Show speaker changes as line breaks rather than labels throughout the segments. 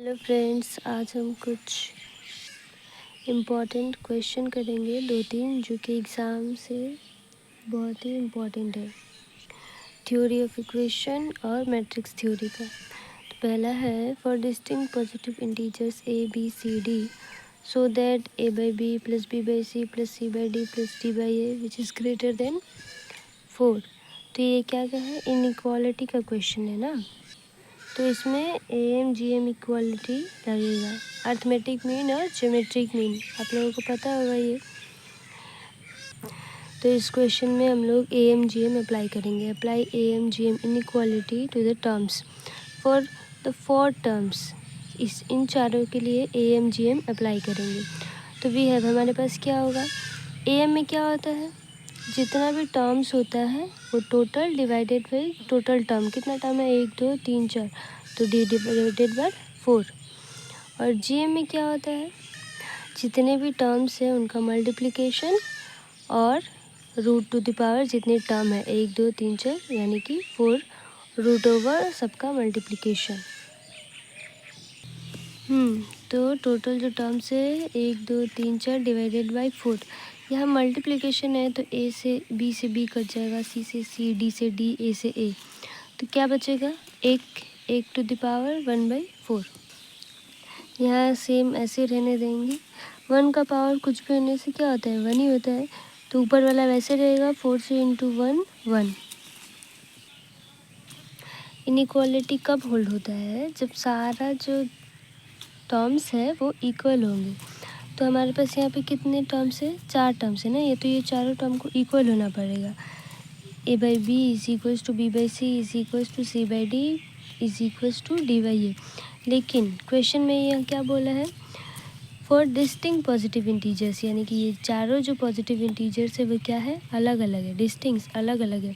Hello friends, आज हम कुछ इम्पॉर्टेंट क्वेश्चन करेंगे, 2-3 जो कि एग्ज़ाम से बहुत ही इम्पॉर्टेंट है। थ्योरी ऑफ इक्वेशन और मैट्रिक्स थ्योरी का। तो पहला है, for distinct positive integers A B C D so that A by B plus B by C plus C by D plus D by A which is greater than 4। तो ये क्या है, inequality का question है ना। तो इसमें A M G M equality लगेगा, अर्थमेटिक मीन और ज्योमेट्रिक मीन आप लोगों को पता होगा ये। तो इस क्वेश्चन में हम लोग A M G M apply करेंगे। Apply A M G M inequality to the terms for the 4 terms. इन चारों के लिए ए एम जी एम अप्लाई करेंगे। तो वी हैव, हमारे पास क्या होगा, ए एम में क्या होता है, जितना भी टर्म्स होता है वो total divided by total term. कितना टर्म है, 1 2 3 4, तो डी डिवाइडेड बाई 4। और जी एम में क्या होता है, जितने भी टर्म्स हैं उनका मल्टीप्लिकेशन और रूट टू द पावर जितने टर्म है 1 2 3 4 यानी कि 4 रूट ओवर सबका मल्टीप्लिकेशन। तो टोटल जो टर्म्स है 1 2 3 4 डिवाइडेड बाई 4। यहाँ मल्टीप्लिकेशन है तो ए से बी कट जाएगा, सी से सी, डी से डी, ए से ए। तो क्या बचेगा, एक टू द पावर 1/4। यहाँ सेम ऐसे रहने देंगे। 1 का पावर कुछ भी होने से क्या होता है, 1 ही होता है। तो ऊपर वाला वैसे रहेगा, 4 से इंटू 1 1। इनइक्वालिटी कब होल्ड होता है, जब सारा जो टर्म्स है वो इक्वल होंगे। तो हमारे पास यहाँ पे कितने टर्म्स है, 4 टर्म्स है ना। ये तो ये चारों टर्म को इक्वल होना पड़ेगा। A by B is equals to B by C is equals to C by D is equals to D by A. लेकिन क्वेश्चन में यह क्या बोला है, फॉर डिस्टिंक्ट पॉजिटिव इंटीजर्स, यानी कि ये चारों जो पॉजिटिव इंटीजर्स है वो क्या है, अलग अलग है, डिस्टिंक्ट अलग अलग है।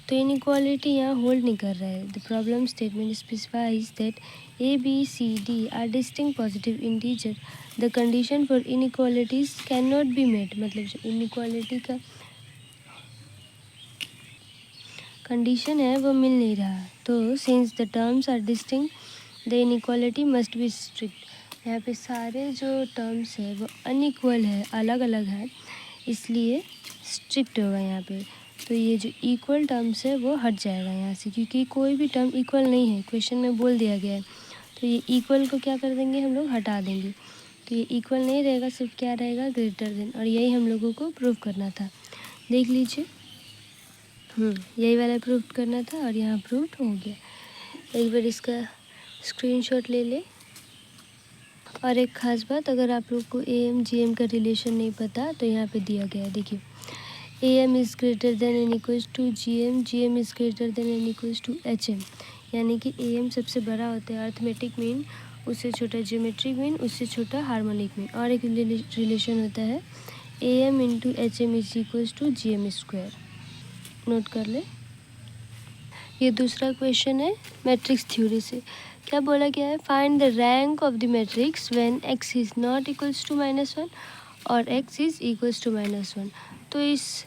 तो इनइक्वालिटी यहाँ होल्ड नहीं कर रहा है। The problem statement specifies that A B C D are distinct positive integer. The condition for inequalities can not be met, मतलब जो इनइक्वालिटी का कंडीशन है वो मिल नहीं रहा। तो since the terms are distinct the inequality must be strict. यहाँ पे सारे जो टर्म्स है वो अनइक्वल है, अलग अलग है, इसलिए स्ट्रिक्ट होगा यहाँ पे। तो ये जो इक्वल टर्म्स है वो हट जाएगा यहाँ से, क्योंकि कोई भी टर्म इक्वल नहीं है, क्वेश्चन में बोल दिया गया है। तो ये इक्वल को क्या कर देंगे, हम लोग हटा देंगे। तो ये इक्वल नहीं रहेगा, सिर्फ क्या रहेगा, ग्रेटर देन। और यही हम लोगों को प्रूव करना था। देख लीजिए, यही वाला प्रूव करना था और यहाँ प्रूव हो गया। एक बार इसका स्क्रीनशॉट ले ले। और एक ख़ास बात, अगर आप लोग को ए एम जी एम का रिलेशन नहीं पता तो यहाँ पे दिया गया है, देखिए। A M is greater than and equals to G M is greater than and equals to H M. यानी कि ए एम सबसे बड़ा होता है अर्थमेटिक मीन, उससे छोटा ज्योमेट्रिक मीन, उससे छोटा हार्मोनिक मीन। और एक रिलेशन होता है A M into H M is equals to G M square. Note कर ले। ये दूसरा क्वेश्चन है मैट्रिक्स थ्योरी से। क्या बोला गया है, find the rank of the matrix when x is not equals to -1 और x इज़ इक्वल्स टू -1। तो इस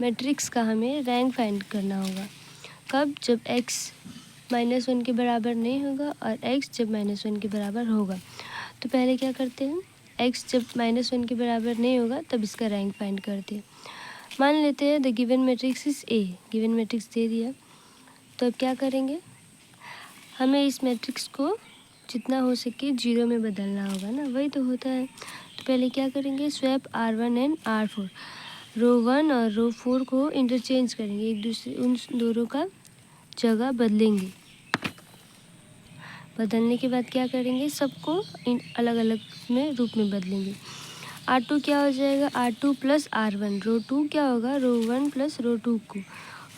मैट्रिक्स का हमें रैंक फाइंड करना होगा। कब, जब x -1 के बराबर नहीं होगा और x जब -1 के बराबर होगा। तो पहले क्या करते हैं, x जब -1 के बराबर नहीं होगा तब इसका रैंक फाइंड करते हैं। मान लेते हैं the given matrix is A, given matrix दे दिया। तो अब क्या करेंगे, हमें इस मैट्रिक्स को जितना हो सके 0 में बदलना होगा ना, वही तो होता है। तो पहले क्या करेंगे, स्वैप R1 एंड R4, रो 1 और रो 4 को इंटरचेंज करेंगे, एक दूसरे उन दोनों का जगह बदलेंगे। बदलने के बाद क्या करेंगे, सबको इन अलग अलग में रूप में बदलेंगे। R2 क्या हो जाएगा, R2 प्लस R1, रो 2 क्या होगा, रो 1 प्लस रो 2 को,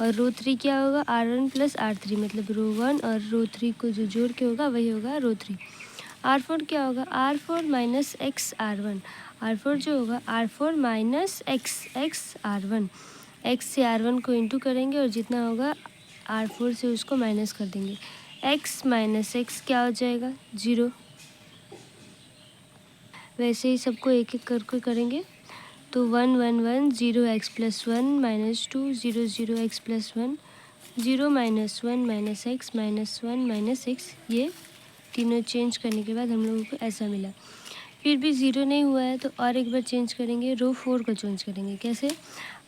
और रो 3 क्या होगा, R1 प्लस R3, मतलब रो 1 और रो 3 को जो जोड़ के होगा वही होगा रो 3। R4 क्या होगा, R4 minus x R1, R4 जो होगा R4 minus x R1। X से R1 को इंटू करेंगे और जितना होगा R4 से उसको माइनस कर देंगे। x माइनस एक्स क्या हो जाएगा, 0। वैसे ही सबको एक एक करके करेंगे। तो 1 1 1 0 x plus 1 minus 2 0 0 x plus 1 0 minus 1 minus x minus 1 minus x, ये तीनों चेंज करने के बाद हम लोगों को ऐसा मिला। फिर भी 0 नहीं हुआ है तो और एक बार चेंज करेंगे, रो 4 को चेंज करेंगे। कैसे?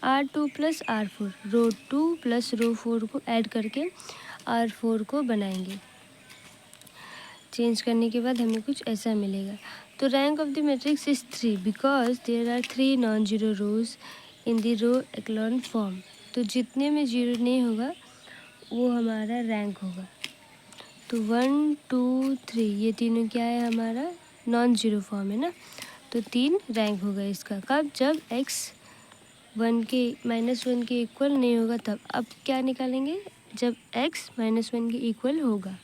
R2 प्लस R4, रो 2 प्लस रो 4 को ऐड करके R4 को बनाएंगे। चेंज करने के बाद हमें कुछ ऐसा मिलेगा। तो rank of the matrix is 3 because there are 3 non zero rows in the row echelon form. तो जितने में 0 नहीं होगा वो हमारा रैंक होगा। तो 1 2 3 ये तीनों क्या है हमारा? नॉन जीरो फॉर्म है ना, तो 3 रैंक होगा इसका। कब? जब x -1 के इक्वल नहीं होगा तब। अब क्या निकालेंगे? जब x -1 के इक्वल होगा।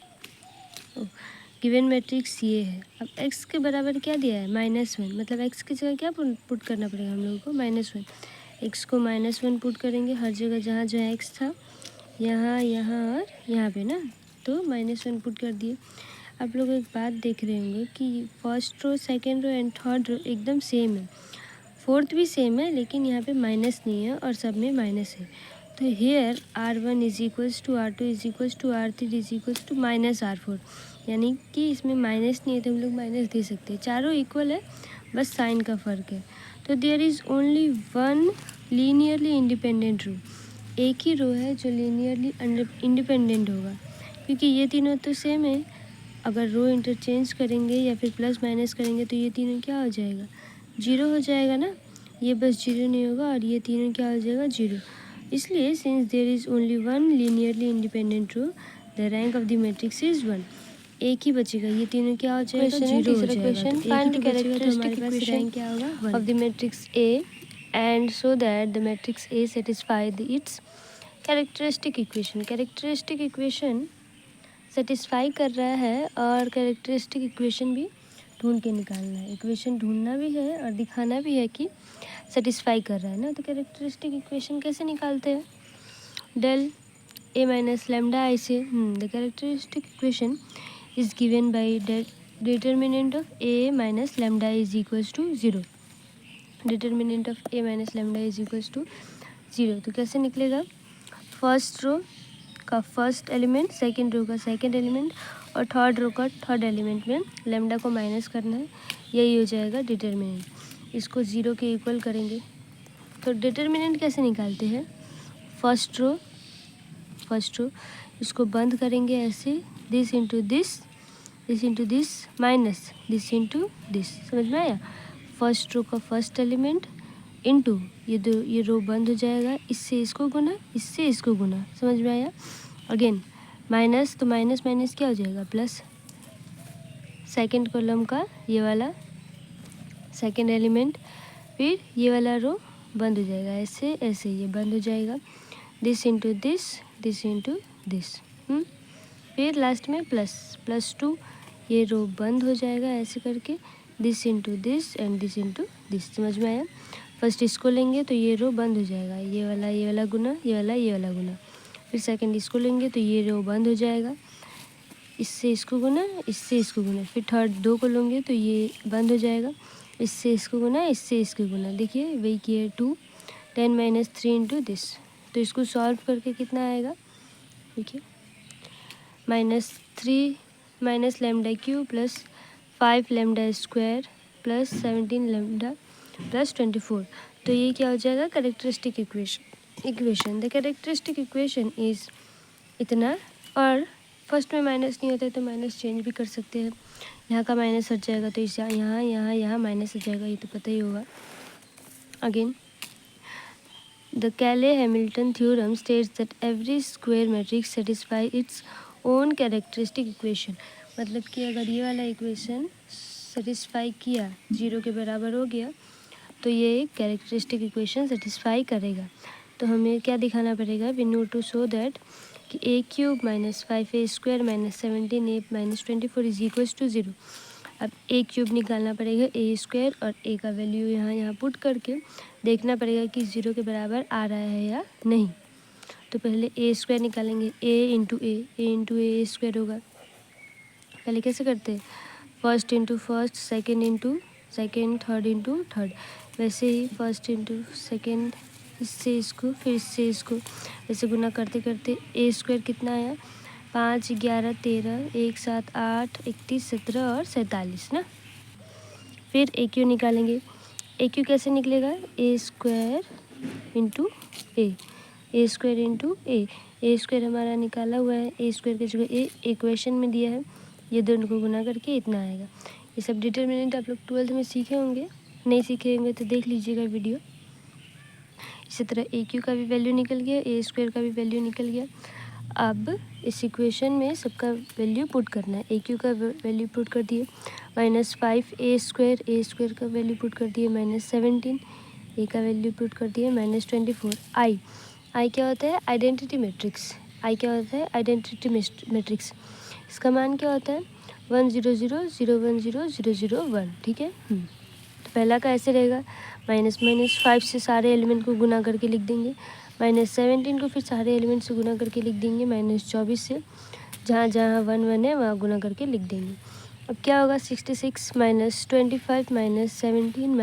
गिवन मैट्रिक्स ये है। अब x के बराबर क्या दिया है? -1, मतलब x की जगह क्या पुट करना पड़ेगा हम लोगों को? -1। x को -1 पुट करेंगे हर जगह जहाँ जहाँ x था, यहाँ यहाँ और यहाँ पे ना, तो -1 पुट कर दिए। आप लोग एक बात देख रहे होंगे कि first row, second row and third row एकदम सेम है, फोर्थ भी सेम है, लेकिन यहाँ पे माइनस नहीं है और सब में माइनस है। तो here R1 is equals to R2 is equals to R3 is equals to -R4, यानी कि इसमें माइनस नहीं है तो हम लोग माइनस दे सकते हैं। चारों इक्वल है, बस साइन का फ़र्क है। तो there is only one linearly independent row, एक ही रो है जो लीनियरली इंडिपेंडेंट होगा, क्योंकि ये तीनों तो सेम है। अगर रो इंटरचेंज करेंगे या फिर प्लस माइनस करेंगे तो ये तीनों क्या हो जाएगा? 0 हो जाएगा ना। ये बस 0 नहीं होगा और ये तीनों क्या हो जाएगा? 0। इसलिए since there is only one linearly independent row the rank of the matrix is 1। एक ही बचेगा, ये तीनों क्या हो जाएगा? 0 हो जाएगा। Question, find the characteristic equation क्या होगा? Of the matrix A and so that the matrix A satisfy it's characteristic equation. Characteristic equation satisfy कर रहा है और कैरेक्टरिस्टिक इक्वेशन भी ढूंढ के निकालना है। इक्वेशन ढूंढना भी है और दिखाना भी है कि सेटिस्फाई कर रहा है ना। तो कैरेक्टरिस्टिक इक्वेशन कैसे निकालते हैं? Del A minus lambda I से the characteristic equation is given by determinant of A minus lambda is equals to 0. Determinant of A minus lambda is equals to 0। तो कैसे निकलेगा? फर्स्ट रो का first element, second row का second element और third row का third element में lambda को minus करना है, यही हो जाएगा डिटर्मिनेंट। इसको 0 के इक्वल करेंगे। तो डिटर्मिनेंट कैसे निकालते हैं? फर्स्ट रो इसको बंद करेंगे ऐसे, this into this into this minus this into this. समझ में आया? फर्स्ट रो का फर्स्ट एलिमेंट इंटू ये रो बंद हो जाएगा, इससे इसको गुना, इससे इसको गुना। समझ में आया? अगेन माइनस, तो माइनस माइनस क्या हो जाएगा? प्लस। सेकंड कॉलम का ये वाला सेकंड एलिमेंट, फिर ये वाला रो बंद हो जाएगा, ऐसे ऐसे ये बंद हो जाएगा, this into this into this. फिर लास्ट में प्लस 2, ये रो बंद हो जाएगा ऐसे करके, this into this and this into this. समझ में आया? फर्स्ट इसको लेंगे तो ये रो बंद हो जाएगा, ये वाला गुना, ये वाला गुना। फिर सेकंड इसको लेंगे तो ये रो बंद हो जाएगा, इससे इसको गुना, इससे इसको गुना। फिर थर्ड 2 को लेंगे तो ये बंद हो जाएगा, इससे इसको गुना, इससे इसको गुना। देखिए वही किए 2 10 माइनस 3 इंटू दिस। तो इसको सॉल्व करके कितना आएगा? देखिए -3 minus lambda Q plus 5 lambda square plus 17 lambda plus 24। तो ये क्या हो जाएगा? Characteristic equation. The characteristic equation is इतना। और फर्स्ट में माइनस नहीं होता है तो माइनस चेंज भी कर सकते हैं, यहाँ का माइनस हट जाएगा तो इस यहाँ माइनस हट जाएगा, ये तो पता ही होगा। Again the Cayley Hamilton theorem states that every square matrix satisfy its own characteristic equation. मतलब कि अगर ये वाला इक्वेशन सेटिस्फाई किया, 0 के बराबर हो गया, तो ये कैरेक्टरिस्टिक इक्वेशन सेटिस्फाई करेगा। तो हमें क्या दिखाना पड़ेगा? We need to show that कि a³ minus 5a² minus 17a minus 24 is equals to 0। अब a³ निकालना पड़ेगा, a² और a का वैल्यू यहाँ पुट करके देखना पड़ेगा कि 0 के बराबर आ रहा है या नहीं। तो पहले a² निकालेंगे, a इंटू ए स्क्वायर होगा। पहले कैसे करते हैं? First into first, second into second, third into third. वैसे ही फर्स्ट इंटू सेकेंड, इससे इसको फिर इससे इसको, ऐसे गुना करते करते a² कितना आया? 5, 11, 13, 1, 7, 8, 31, 17 और 47 ना। फिर ए क्यू निकालेंगे। ए क्यू कैसे निकलेगा? ए स्क्वायर इंटू ए स्क्वायर इंटू ए स्क्वायर हमारा निकाला हुआ है, ए स्क्वायर की जगह ए इक्वेशन में दिया है, ये दोनों को गुना करके इतना आएगा। ये सब डिटर्मिनेंट आप लोग 12th में सीखे होंगे, नहीं सीखे होंगे तो देख लीजिएगा वीडियो। इसी तरह ए क्यू का भी वैल्यू निकल गया, ए स्क्वायर का भी वैल्यू निकल गया। अब इस इक्वेशन में सबका वैल्यू पुट करना है। ए क्यू का वैल्यू पुट कर दिए -5, ए स्क्वायर का वैल्यू पुट कर दिए -17, ए का वैल्यू पुट कर दिए -24। आई क्या होता है? Identity matrix. आई क्या होता है? Identity matrix. इसका मान क्या होता है? 1 0 0 0 1 0 0 0 1। ठीक है। तो पहला का ऐसे रहेगा, -5 से सारे एलिमेंट को गुना करके लिख देंगे, -17 को फिर सारे एलिमेंट से गुना करके लिख देंगे, -24 से जहाँ जहाँ 1 1 है वहाँ गुना करके लिख देंगे। अब क्या होगा? 66 -25 -17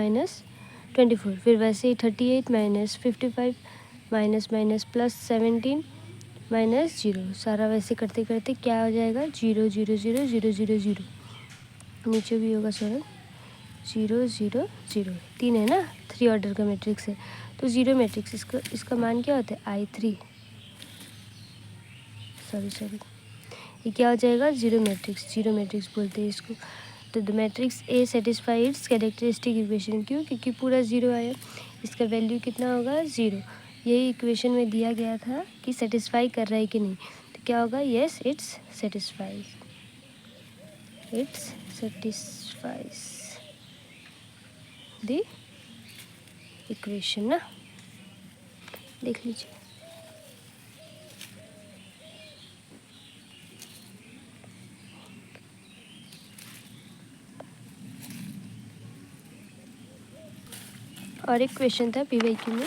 -24। फिर वैसे ही 38 -55 -+17 -0। सारा वैसे करते करते क्या हो जाएगा? 0 0 0 0 0 0। नीचे भी होगा सर 0 0 0। 3 है ना, 3 ऑर्डर का मैट्रिक्स है तो 0 मैट्रिक्स। इसका मान क्या होता है? I3। सॉरी ये क्या हो जाएगा? 0 मैट्रिक्स बोलते हैं इसको। तो the matrix A satisfy it's characteristic equation. क्यों? क्योंकि पूरा 0 आया। इसका वैल्यू कितना होगा? 0। यही इक्वेशन में दिया गया था कि सेटिस्फाई कर रहा है कि नहीं, तो क्या होगा? Yes it's satisfies the equation ना। देख लीजिए। और एक क्वेश्चन था PYQ में,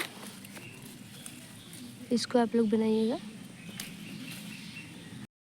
इसको आप लोग बनाइएगा।